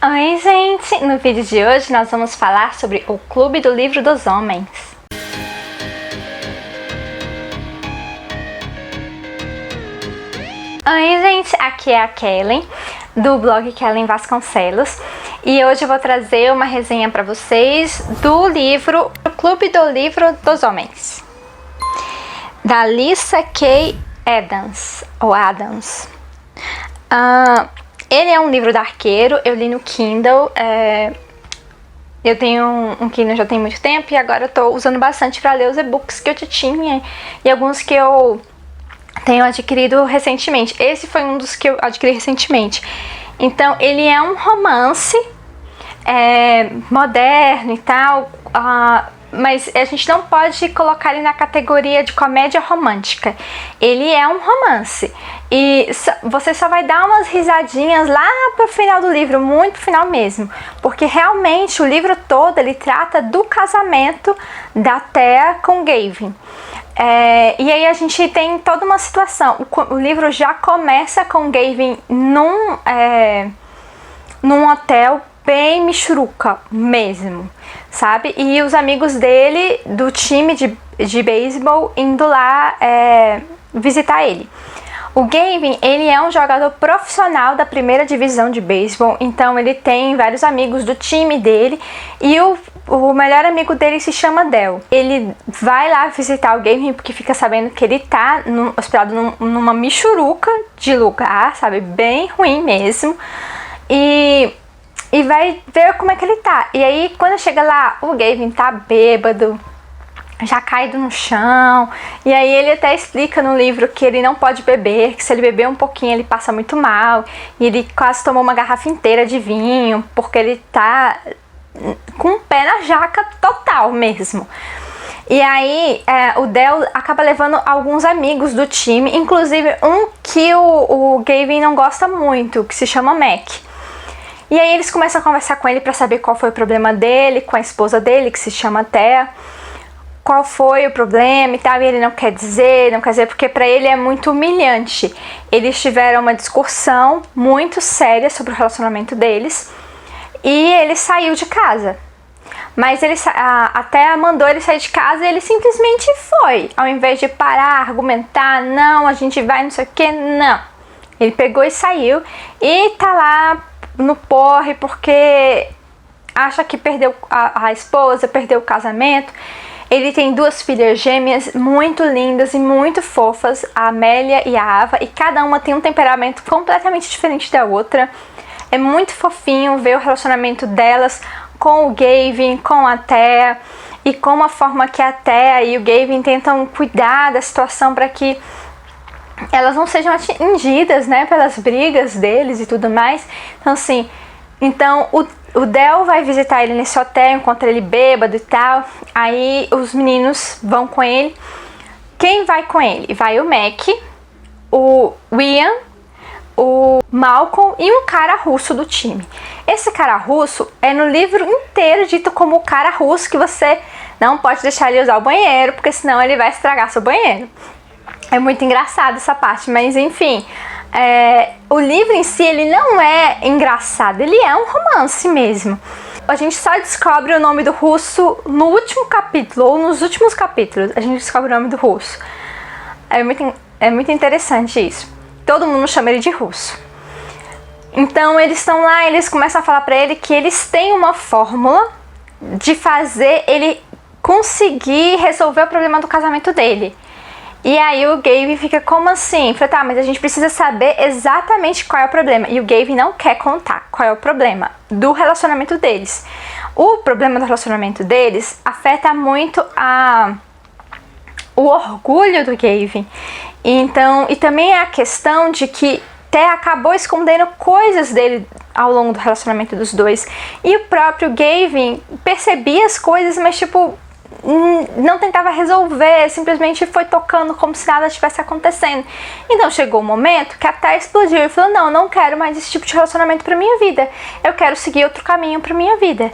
Oi, gente! No vídeo de hoje nós vamos falar sobre o Clube do Livro dos Homens. Oi, gente! Aqui é a Kellen, do blog Kellen Vasconcelos, e hoje eu vou trazer uma resenha para vocês do livro O Clube do Livro dos Homens, da Lyssa Kay Adams, ou Adams. Ele é um livro da Arqueiro, eu li no Kindle, eu tenho um Kindle já tem muito tempo e agora eu tô usando bastante para ler os e-books que eu já tinha e alguns que eu tenho adquirido recentemente. Esse foi um dos que eu adquiri recentemente. Então ele é um romance moderno e tal, mas a gente não pode colocar ele na categoria de comédia romântica. Ele é um romance e você só vai dar umas risadinhas lá pro final do livro, muito pro final mesmo, porque realmente o livro todo ele trata do casamento da Thea com Gavin. E aí a gente tem toda uma situação. O livro já começa com Gavin num hotel bem michuruca mesmo, sabe? E os amigos dele, do time de beisebol, indo lá visitar ele. O Gavin, ele é um jogador profissional da primeira divisão de beisebol, então ele tem vários amigos do time dele e o melhor amigo dele se chama Del. Ele vai lá visitar o Gavin porque fica sabendo que ele tá hospedado numa michuruca de lugar, sabe? Bem ruim mesmo. E vai ver como é que ele tá. E aí, quando chega lá, o Gavin tá bêbado, já caído no chão. E aí ele até explica no livro que ele não pode beber, que se ele beber um pouquinho ele passa muito mal. E ele quase tomou uma garrafa inteira de vinho, porque ele tá com o pé na jaca total mesmo. E aí o Del acaba levando alguns amigos do time, inclusive um que o Gavin não gosta muito, que se chama Mac. E aí eles começam a conversar com ele para saber qual foi o problema dele, com a esposa dele, que se chama Thea. Qual foi o problema e tal, e ele não quer dizer, porque para ele é muito humilhante. Eles tiveram uma discussão muito séria sobre o relacionamento deles e ele saiu de casa. Mas a Thea mandou ele sair de casa e ele simplesmente foi. Ao invés de parar, argumentar, não, a gente vai, não sei o que, não. Ele pegou e saiu e tá lá no porre porque acha que perdeu a esposa, perdeu o casamento. Ele tem duas filhas gêmeas muito lindas e muito fofas, a Amélia e a Ava, e cada uma tem um temperamento completamente diferente da outra. É muito fofinho ver o relacionamento delas com o Gavin, com a Thea, e com a forma que a Thea e o Gavin tentam cuidar da situação para que elas não sejam atingidas, né, pelas brigas deles e tudo mais. Então assim, o Del vai visitar ele nesse hotel, encontra ele bêbado e tal. Aí os meninos vão com ele. Quem vai com ele? Vai o Mac, o Ian, o Malcolm e um cara russo do time. Esse cara russo é no livro inteiro dito como o cara russo que você não pode deixar ele usar o banheiro, porque senão ele vai estragar seu banheiro. É muito engraçado essa parte, mas enfim, o livro em si ele não é engraçado, ele é um romance mesmo. A gente só descobre o nome do russo no último capítulo, ou nos últimos capítulos a gente descobre o nome do russo. É muito interessante isso. Todo mundo chama ele de russo. Então eles estão lá, eles começam a falar pra ele que eles têm uma fórmula de fazer ele conseguir resolver o problema do casamento dele. E aí o Gavin fica, como assim? Fala, tá, mas a gente precisa saber exatamente qual é o problema. E o Gavin não quer contar qual é o problema do relacionamento deles. O problema do relacionamento deles afeta muito o orgulho do Gavin. Então, e também a questão de que Thea acabou escondendo coisas dele ao longo do relacionamento dos dois. E o próprio Gavin percebia as coisas, mas tipo, não tentava resolver, simplesmente foi tocando como se nada estivesse acontecendo. Então chegou um momento que a Thea explodiu e falou, não quero mais esse tipo de relacionamento pra minha vida, eu quero seguir outro caminho pra minha vida.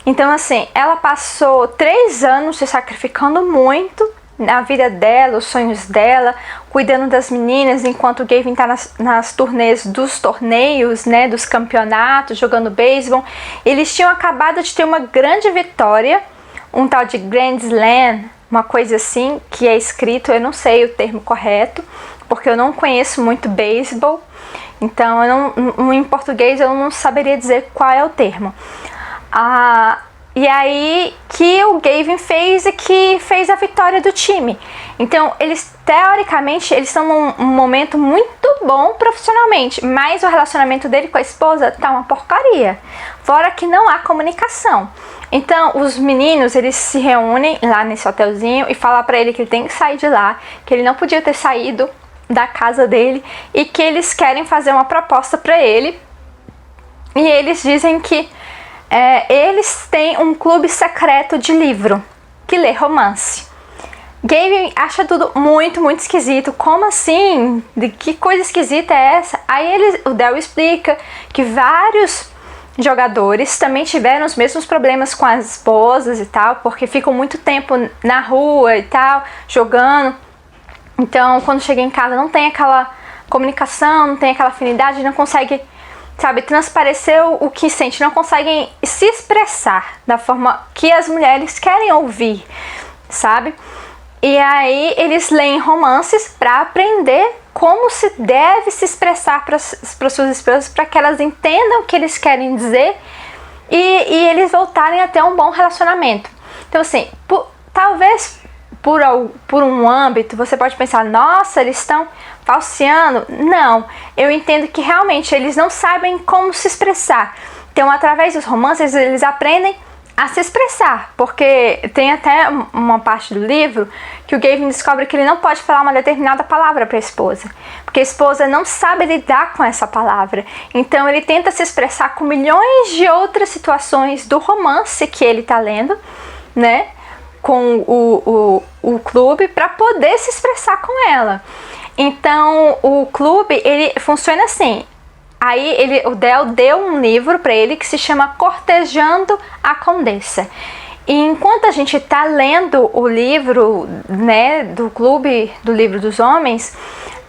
Então assim, ela passou 3 anos se sacrificando muito na vida dela, os sonhos dela, cuidando das meninas, enquanto o Gavin tá nas turnês dos torneios, né, dos campeonatos, jogando beisebol. Eles tinham acabado de ter uma grande vitória, um tal de Grand Slam, uma coisa assim, que é escrito, eu não sei o termo correto, porque eu não conheço muito beisebol, então em português eu não saberia dizer qual é o termo. E aí que o Gavin fez e que fez a vitória do time. Então eles, teoricamente, eles estão num momento muito bom profissionalmente, mas o relacionamento dele com a esposa tá uma porcaria, fora que não há comunicação. Então os meninos, eles se reúnem lá nesse hotelzinho e falam pra ele que ele tem que sair de lá, que ele não podia ter saído da casa dele e que eles querem fazer uma proposta pra ele. E eles dizem que eles têm um clube secreto de livro que lê romance. Gavin acha tudo muito, muito esquisito. Como assim? Que coisa esquisita é essa? Aí o Del explica que vários jogadores também tiveram os mesmos problemas com as esposas e tal, porque ficam muito tempo na rua e tal, jogando. Então, quando chega em casa, não tem aquela comunicação, não tem aquela afinidade, não consegue, sabe, transparecer o que sente, não conseguem se expressar da forma que as mulheres querem ouvir, sabe? E aí eles leem romances para aprender como se deve se expressar para suas esposas, para que elas entendam o que eles querem dizer e eles voltarem a ter um bom relacionamento. Então, assim, talvez por um âmbito você pode pensar, nossa, eles estão falseando. Não, eu entendo que realmente eles não sabem como se expressar. Então, através dos romances, eles aprendem a se expressar, porque tem até uma parte do livro que o Gavin descobre que ele não pode falar uma determinada palavra para a esposa, porque a esposa não sabe lidar com essa palavra. Então ele tenta se expressar com milhões de outras situações do romance que ele está lendo, né, com o clube, para poder se expressar com ela. Então o clube, ele funciona assim. Aí o Del deu um livro para ele que se chama Cortejando a Condessa. E enquanto a gente tá lendo o livro, né, do clube do livro dos homens,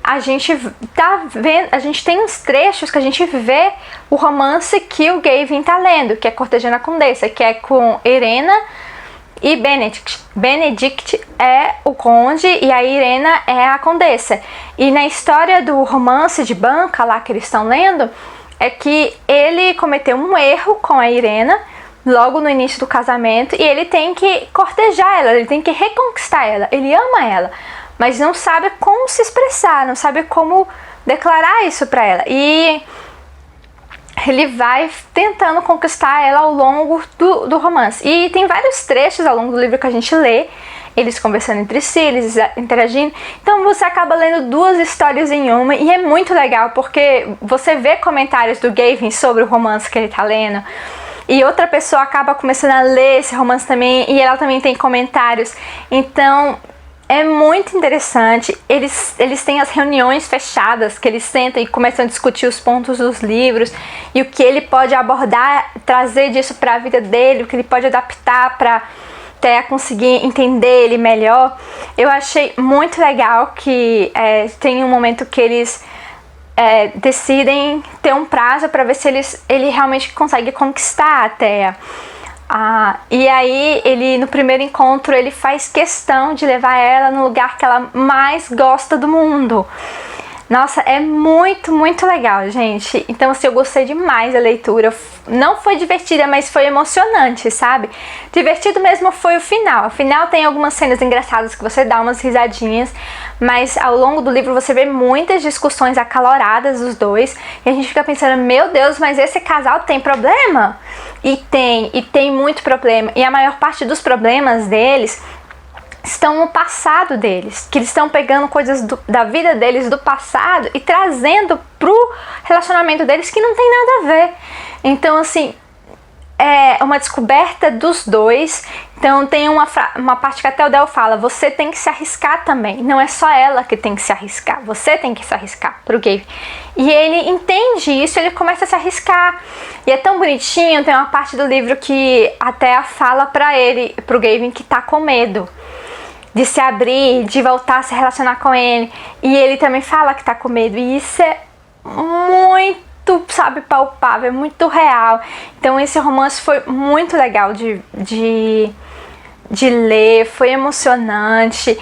a gente tá vendo, a gente tem uns trechos que a gente vê o romance que o Gavin tá lendo, que é Cortejando a Condessa, que é com Irena e Benedict. Benedict é o conde e a Irena é a condessa. E na história do romance de banca lá que eles estão lendo, é que ele cometeu um erro com a Irena logo no início do casamento e ele tem que cortejar ela, ele tem que reconquistar ela, ele ama ela, mas não sabe como se expressar, não sabe como declarar isso pra ela. E ele vai tentando conquistar ela ao longo do romance. E tem vários trechos ao longo do livro que a gente lê, eles conversando entre si, eles interagindo. Então você acaba lendo duas histórias em uma e é muito legal, porque você vê comentários do Gavin sobre o romance que ele tá lendo. E outra pessoa acaba começando a ler esse romance também e ela também tem comentários. Então é muito interessante. Eles têm as reuniões fechadas, que eles sentam e começam a discutir os pontos dos livros e o que ele pode abordar, trazer disso para a vida dele, o que ele pode adaptar para até conseguir entender ele melhor. Eu achei muito legal que tem um momento que eles decidem ter um prazo para ver se ele realmente consegue conquistar a Thea. E aí ele, no primeiro encontro, ele faz questão de levar ela no lugar que ela mais gosta do mundo. Nossa, é muito, muito legal, gente. Então, assim, eu gostei demais da leitura. Não foi divertida, mas foi emocionante, sabe? Divertido mesmo foi o final. O final tem algumas cenas engraçadas que você dá umas risadinhas, mas ao longo do livro você vê muitas discussões acaloradas dos dois, e a gente fica pensando, meu Deus, mas esse casal tem problema? E tem muito problema. E a maior parte dos problemas deles estão no passado deles, que eles estão pegando coisas da vida deles do passado e trazendo pro relacionamento deles que não tem nada a ver. Então, assim, é uma descoberta dos dois. Então tem uma parte que até o Del fala, você tem que se arriscar também, não é só ela que tem que se arriscar, você tem que se arriscar pro Gavin. E ele entende isso, ele começa a se arriscar. E é tão bonitinho, tem uma parte do livro que até fala pro Gavin que tá com medo de se abrir, de voltar a se relacionar com ele. E ele também fala que tá com medo. E isso é muito, sabe, palpável, é muito real. Então esse romance foi muito legal de ler, foi emocionante.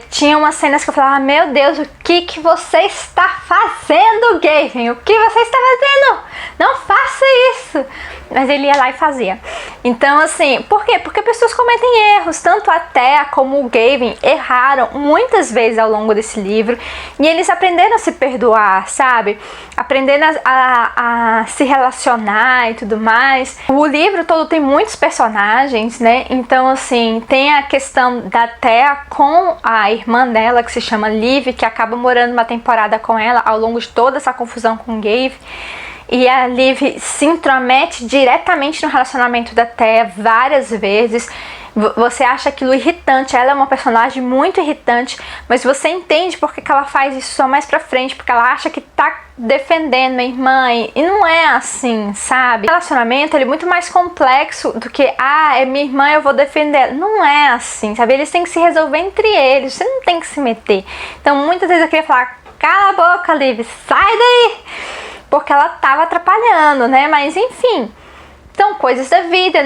Tinha umas cenas que eu falava, meu Deus, o que você está fazendo, Gavin? O que você está fazendo? Não faça isso! Mas ele ia lá e fazia. Então, assim, por quê? Porque pessoas cometem erros, tanto a Thea como o Gavin erraram muitas vezes ao longo desse livro, e eles aprenderam a se perdoar, sabe? Aprendendo a se relacionar e tudo mais. O livro todo tem muitos personagens, né? Então, assim, tem a questão da Thea com a irmã dela, que se chama Liv, que acaba morando uma temporada com ela ao longo de toda essa confusão com o Gavin. E a Liv se intromete diretamente no relacionamento da Thea várias vezes. Você acha aquilo irritante, ela é uma personagem muito irritante, mas você entende porque que ela faz isso só mais pra frente, porque ela acha que tá defendendo a irmã, e não é assim, sabe? O relacionamento, ele é muito mais complexo do que, é minha irmã, eu vou defender. Não é assim, sabe? Eles têm que se resolver entre eles, você não tem que se meter. Então, muitas vezes eu queria falar, cala a boca, Liv, sai daí! Porque ela tava atrapalhando, né? Mas, enfim, são coisas da vida,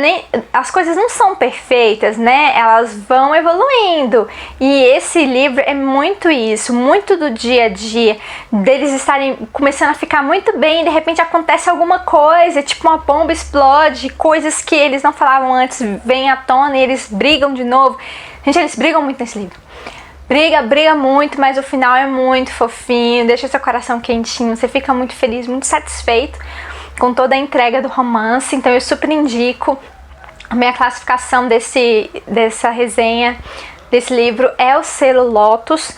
as coisas não são perfeitas, né? Elas vão evoluindo. E esse livro é muito isso, muito do dia a dia, deles estarem começando a ficar muito bem, e de repente acontece alguma coisa, tipo uma bomba explode, coisas que eles não falavam antes vêm à tona e eles brigam de novo. Gente, eles brigam muito nesse livro. Briga muito, mas o final é muito fofinho, deixa seu coração quentinho, você fica muito feliz, muito satisfeito com toda a entrega do romance. Então eu super indico. A minha classificação dessa resenha desse livro é o selo Lotus,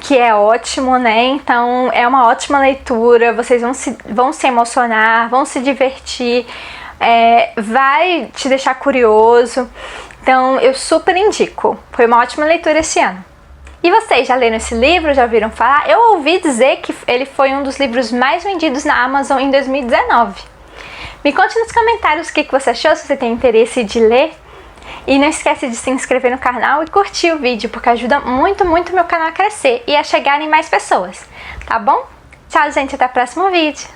que é ótimo, né? Então é uma ótima leitura, vocês vão se emocionar, vão se divertir, vai te deixar curioso. Então eu super indico, foi uma ótima leitura esse ano. E vocês já leram esse livro? Já ouviram falar? Eu ouvi dizer que ele foi um dos livros mais vendidos na Amazon em 2019. Me conte nos comentários o que você achou, se você tem interesse de ler. E não esquece de se inscrever no canal e curtir o vídeo, porque ajuda muito, muito meu canal a crescer e a chegar em mais pessoas. Tá bom? Tchau, gente, até o próximo vídeo.